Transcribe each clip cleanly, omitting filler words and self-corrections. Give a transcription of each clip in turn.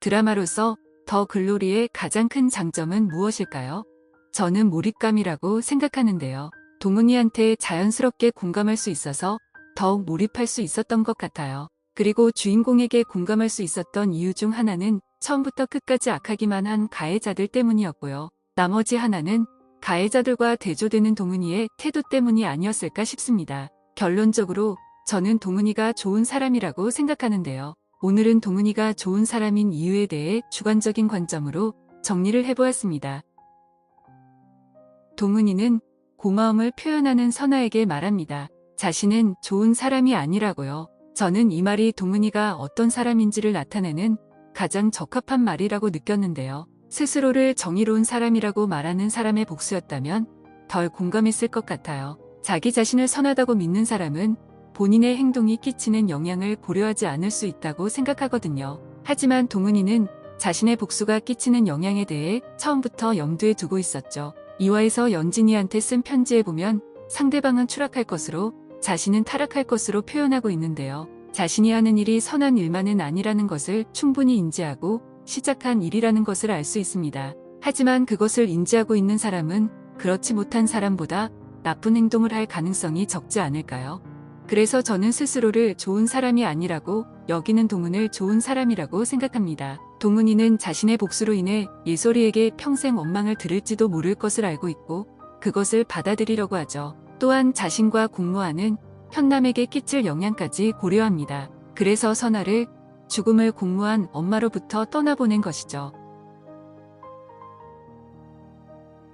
드라마로서 더 글로리의 가장 큰 장점은 무엇일까요? 저는 몰입감이라고 생각하는데요. 동은이한테 자연스럽게 공감할 수 있어서 더욱 몰입할 수 있었던 것 같아요. 그리고 주인공에게 공감할 수 있었던 이유 중 하나는 처음부터 끝까지 악하기만 한 가해자들 때문이었고요. 나머지 하나는 가해자들과 대조되는 동은이의 태도 때문이 아니었을까 싶습니다. 결론적으로 저는 동은이가 좋은 사람이라고 생각하는데요. 오늘은 동은이가 좋은 사람인 이유에 대해 주관적인 관점으로 정리를 해보았습니다. 동은이는 고마움을 표현하는 선아에게 말합니다. 자신은 좋은 사람이 아니라고요. 저는 이 말이 동은이가 어떤 사람인지를 나타내는 가장 적합한 말이라고 느꼈는데요. 스스로를 정의로운 사람이라고 말하는 사람의 복수였다면 덜 공감했을 것 같아요. 자기 자신을 선하다고 믿는 사람은 본인의 행동이 끼치는 영향을 고려하지 않을 수 있다고 생각하거든요. 하지만 동은이는 자신의 복수가 끼치는 영향에 대해 처음부터 염두에 두고 있었죠. 이화에서 연진이한테 쓴 편지에 보면 상대방은 추락할 것으로 자신은 타락할 것으로 표현하고 있는데요. 자신이 하는 일이 선한 일만은 아니라는 것을 충분히 인지하고 시작한 일이라는 것을 알 수 있습니다. 하지만 그것을 인지하고 있는 사람은 그렇지 못한 사람보다 나쁜 행동을 할 가능성이 적지 않을까요? 그래서 저는 스스로를 좋은 사람이 아니라고 여기는 동은을 좋은 사람이라고 생각합니다. 동은이는 자신의 복수로 인해 예솔이에게 평생 원망을 들을지도 모를 것을 알고 있고 그것을 받아들이려고 하죠. 또한 자신과 공모하는 현남에게 끼칠 영향까지 고려합니다. 그래서 선아를 죽음을 공모한 엄마로부터 떠나보낸 것이죠.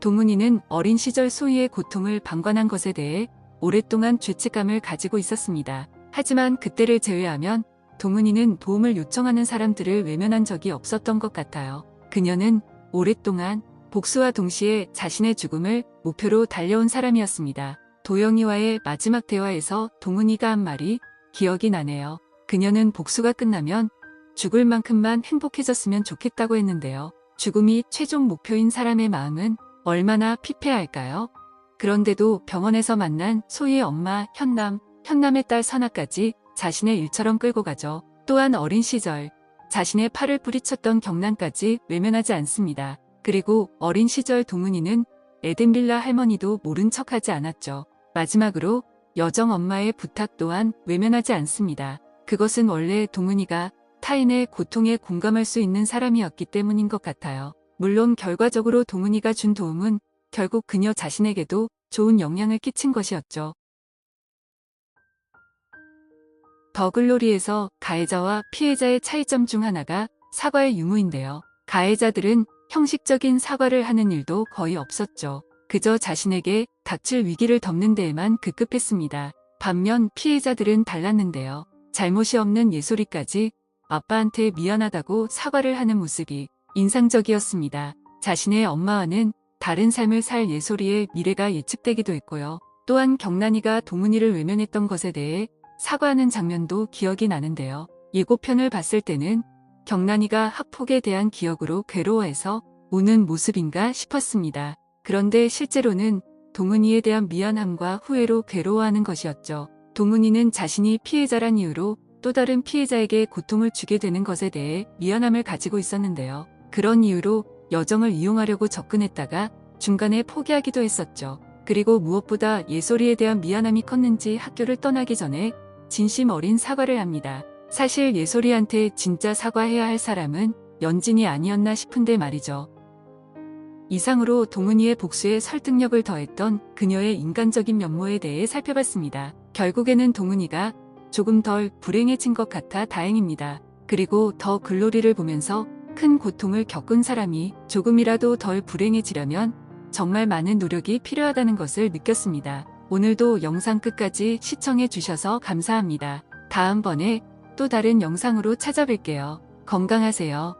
동은이는 어린 시절 소희의 고통을 방관한 것에 대해 오랫동안 죄책감을 가지고 있었습니다. 하지만 그때를 제외하면 동은이는 도움을 요청하는 사람들을 외면한 적이 없었던 것 같아요. 그녀는 오랫동안 복수와 동시에 자신의 죽음을 목표로 달려온 사람이었습니다. 도영이와의 마지막 대화에서 동은이가 한 말이 기억이 나네요. 그녀는 복수가 끝나면 죽을 만큼만 행복해졌으면 좋겠다고 했는데요. 죽음이 최종 목표인 사람의 마음은 얼마나 피폐할까요? 그런데도 병원에서 만난 소희의 엄마 현남, 현남의 딸 선아까지 자신의 일처럼 끌고 가죠. 또한 어린 시절 자신의 팔을 뿌리쳤던 경란까지 외면하지 않습니다. 그리고 어린 시절 동은이는 에덴빌라 할머니도 모른 척하지 않았죠. 마지막으로 여정 엄마의 부탁 또한 외면하지 않습니다. 그것은 원래 동은이가 타인의 고통에 공감할 수 있는 사람이었기 때문인 것 같아요. 물론 결과적으로 동은이가 준 도움은 결국 그녀 자신에게도 좋은 영향을 끼친 것이었죠. 더 글로리에서 가해자와 피해자의 차이점 중 하나가 사과의 유무인데요. 가해자들은 형식적인 사과를 하는 일도 거의 없었죠. 그저 자신에게 닥칠 위기를 덮는 데에만 급급했습니다. 반면 피해자들은 달랐는데요. 잘못이 없는 예솔이까지 아빠한테 미안하다고 사과를 하는 모습이 인상적이었습니다. 자신의 엄마와는 다른 삶을 살 예솔이의 미래가 예측되기도 했고요. 또한 경란이가 동은이를 외면했던 것에 대해 사과하는 장면도 기억이 나는데요. 예고편을 봤을 때는 경란이가 학폭에 대한 기억으로 괴로워해서 우는 모습인가 싶었습니다. 그런데 실제로는 동은이에 대한 미안함과 후회로 괴로워하는 것이었죠. 동은이는 자신이 피해자란 이유로 또 다른 피해자에게 고통을 주게 되는 것에 대해 미안함을 가지고 있었는데요. 그런 이유로 여정을 이용하려고 접근했다가 중간에 포기하기도 했었죠. 그리고 무엇보다 예솔이에 대한 미안함이 컸는지 학교를 떠나기 전에 진심 어린 사과를 합니다. 사실 예솔이한테 진짜 사과해야 할 사람은 연진이 아니었나 싶은데 말이죠. 이상으로 동은이의 복수에 설득력을 더했던 그녀의 인간적인 면모에 대해 살펴봤습니다. 결국에는 동은이가 조금 덜 불행해진 것 같아 다행입니다. 그리고 더 글로리를 보면서 큰 고통을 겪은 사람이 조금이라도 덜 불행해지려면 정말 많은 노력이 필요하다는 것을 느꼈습니다. 오늘도 영상 끝까지 시청해 주셔서 감사합니다. 다음번에 또 다른 영상으로 찾아뵐게요. 건강하세요.